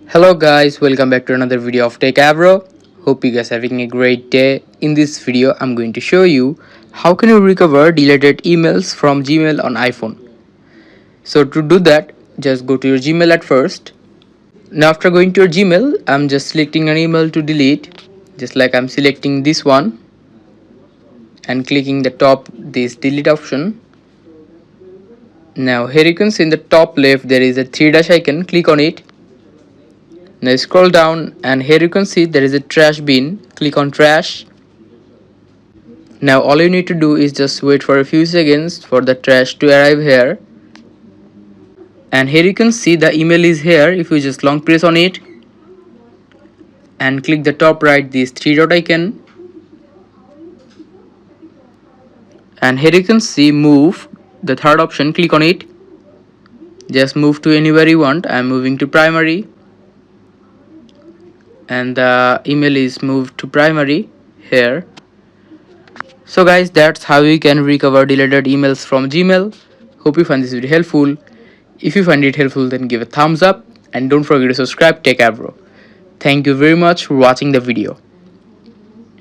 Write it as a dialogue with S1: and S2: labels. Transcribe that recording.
S1: Hello guys, welcome back to another video of Techavro. Hope you guys are having a great day. In this video, I'm going to show you how can you recover deleted emails from Gmail on iPhone. So to do that, just go to your Gmail at first. Now after going to your Gmail, I'm just selecting an email to delete, just like I'm selecting this one and clicking the top this delete option. Now here you can see in the top left there is a three dash icon, click on it. Now scroll down and here you can see there is a trash bin, click on trash. Now all you need to do is just wait for a few seconds for the trash to arrive here. And here you can see the email is here. If you just long press on it and click the top right this three dot icon, and here you can see move, the third option, click on it. Just move to anywhere you want. I'm moving to primary and the email is moved to primary here. So guys, that's how you can recover deleted emails from Gmail. Hope you find this video helpful. If you find it helpful, then give a thumbs up and don't forget to subscribe Techavro. Thank you very much for watching the video.